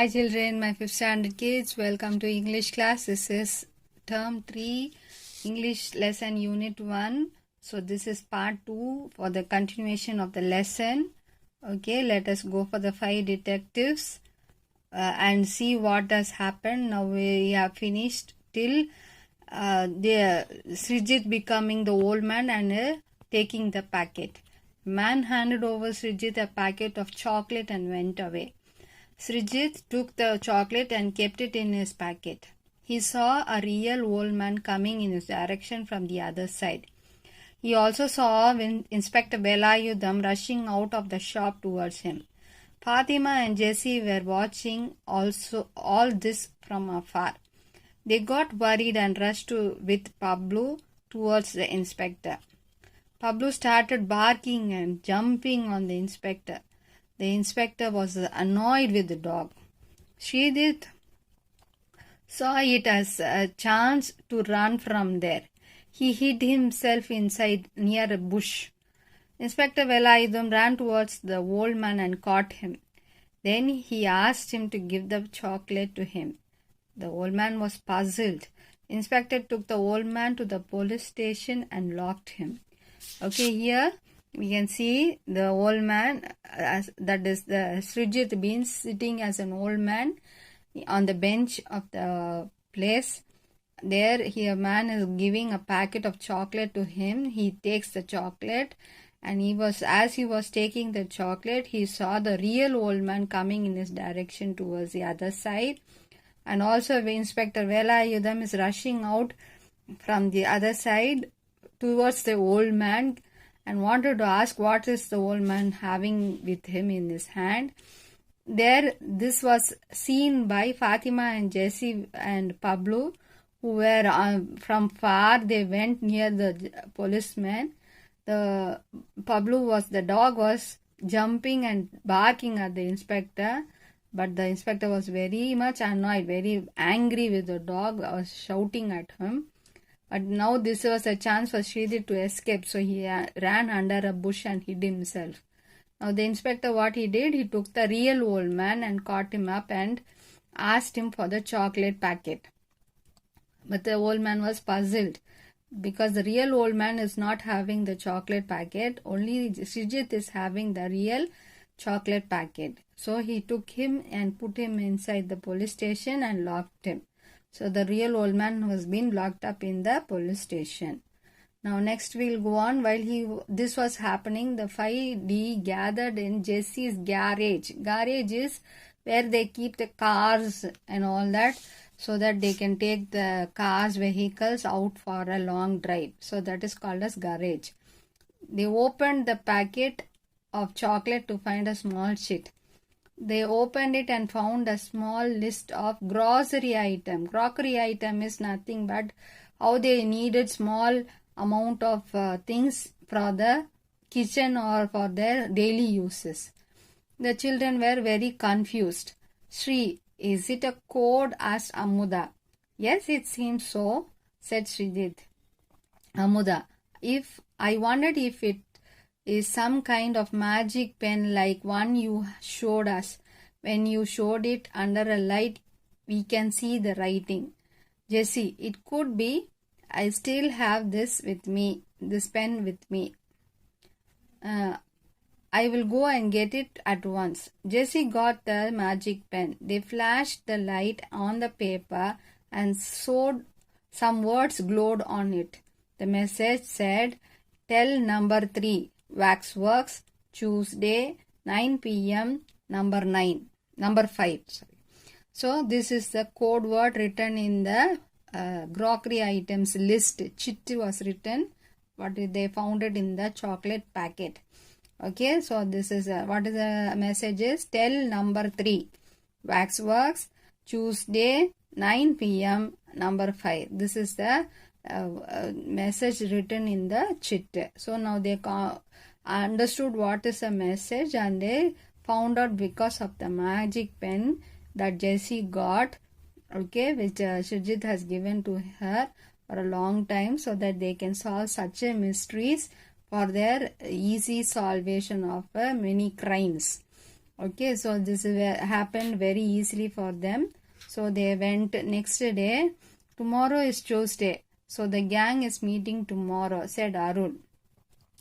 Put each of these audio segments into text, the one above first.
Hi children, my 5th standard kids, welcome to English class. This is term 3, English lesson unit 1. So this is part 2 for the continuation of the lesson. Okay, let us go for the 5 detectives and see what has happened. Now we have finished till Srijit becoming the old man and taking the packet. Man handed over Srijit a packet of chocolate and went away. Srijit took the chocolate and kept it in his pocket. He saw a real old man coming in his direction from the other side. He also saw Inspector Velayudham rushing out of the shop towards him. Fatima and Jessie were watching also all this from afar. They got worried and rushed with Pablo towards the inspector. Pablo started barking and jumping on the inspector. The inspector was annoyed with the dog. Srijit saw it as a chance to run from there. He hid himself inside near a bush. Inspector Velayudham ran towards the old man and caught him. Then he asked him to give the chocolate to him. The old man was puzzled. Inspector took the old man to the police station and locked him. Okay, here we can see the old man, that is the Srijit being sitting as an old man on the bench of the place. There, here man is giving a packet of chocolate to him. He takes the chocolate, and as he was taking the chocolate, he saw the real old man coming in his direction towards the other side. And also Inspector Velayudham is rushing out from the other side towards the old man and wanted to ask what is the old man having with him in his hand. There, this was seen by Fatima and Jessie and Pablo, who were from far. They went near the policeman. The dog was jumping and barking at the inspector, but the inspector was very much annoyed, very angry with the dog, was shouting at him. But now this was a chance for Srijit to escape, so he ran under a bush and hid himself. Now the inspector, what he did, he took the real old man and caught him up and asked him for the chocolate packet. But the old man was puzzled because the real old man is not having the chocolate packet, only Srijit is having the real chocolate packet. So he took him and put him inside the police station and locked him. So the real old man was being locked up in the police station. Now next we'll go on. While this was happening, the 5D gathered in Jessie's garage. Garage is where they keep the cars and all that, so that they can take the vehicles out for a long drive. So that is called as garage. They opened the packet of chocolate to find a small sheet. They opened it and found a small list of grocery item. Crockery item is nothing but how they needed small amount of things for the kitchen or for their daily uses. The children were very confused. Shri, is it a code? Asked Amuda. Yes, it seems so, said Srijit. Amuda, I wondered if it is some kind of magic pen like one you showed us. When you showed it under a light, we can see the writing. Jessie, it could be. I still have this pen with me. I will go and get it at once. Jessie got the magic pen. They flashed the light on the paper and some words glowed on it. The message said, "Tell number 3. Waxworks, Tuesday, 9 p.m., number 5. So this is the code word written in the grocery items list. Chit was written, but they found it in the chocolate packet. Okay, so this is what is the message is, tell number 3. Waxworks, Tuesday, 9 p.m., number 5. This is the message written in the chit. So now they understood what is a message, and they found out because of the magic pen that Jessie got, okay, which Srijit has given to her for a long time, so that they can solve such a mysteries for their easy solvation of many crimes. Okay, so this happened very easily for them. So they went next day. Tomorrow is Tuesday. So the gang is meeting tomorrow, said Arun.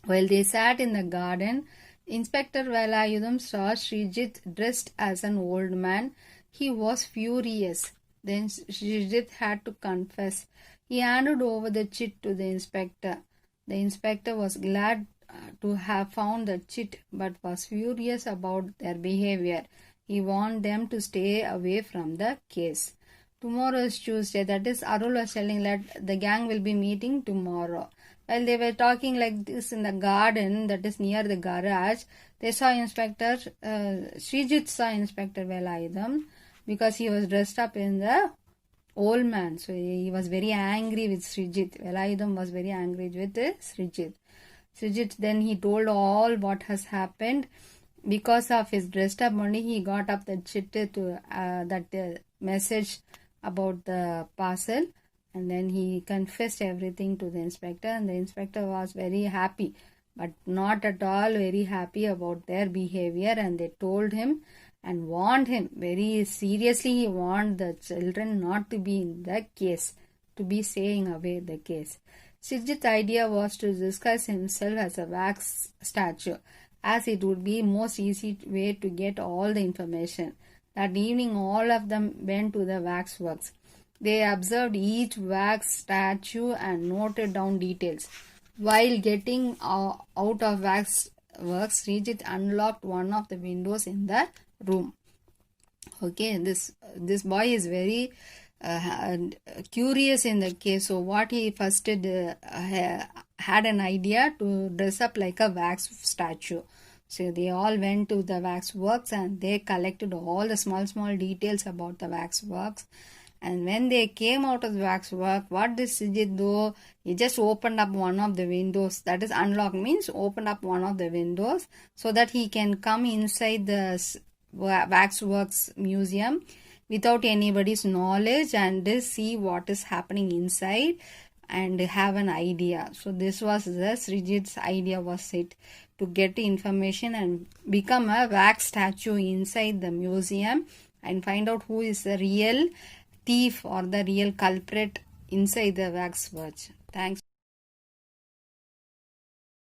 While they sat in the garden, Inspector Velayudham saw Srijit dressed as an old man. He was furious. Then Srijit had to confess. He handed over the chit to the inspector. The inspector was glad to have found the chit but was furious about their behavior. He warned them to stay away from the case. Tomorrow is Tuesday. That is, Arul was telling that the gang will be meeting tomorrow. While they were talking like this in the garden, that is near the garage, they saw Srijit saw Inspector Velayudham because he was dressed up in the old man. So he was very angry with Srijit. Velayudham was very angry with Srijit. Srijit, then he told all what has happened. Because of his dressed up only, he got up the chit to that message about the parcel, and then he confessed everything to the inspector, and the inspector was very happy, but not at all very happy about their behavior, and they told him and warned him very seriously. He warned the children not to be in the case, to be staying away the case. Srijit's idea was to disguise himself as a wax statue, as it would be most easy way to get all the information. That evening all of them went to the waxworks. They observed each wax statue and noted down details. While getting out of waxworks, Srijit unlocked one of the windows in the room. Okay, this boy is very curious in the case. So what he first did, had an idea to dress up like a wax statue. So they all went to the waxworks and they collected all the small details about the waxworks. And when they came out of the waxwork, what did Srijit do? He just opened up one of the windows. That is, unlock means open up one of the windows so that he can come inside the waxworks museum without anybody's knowledge and see what is happening inside and have an idea. So this was the Srijit's idea, was it to get information and become a wax statue inside the museum and find out who is the real thief or the real culprit inside the waxworks. Thanks.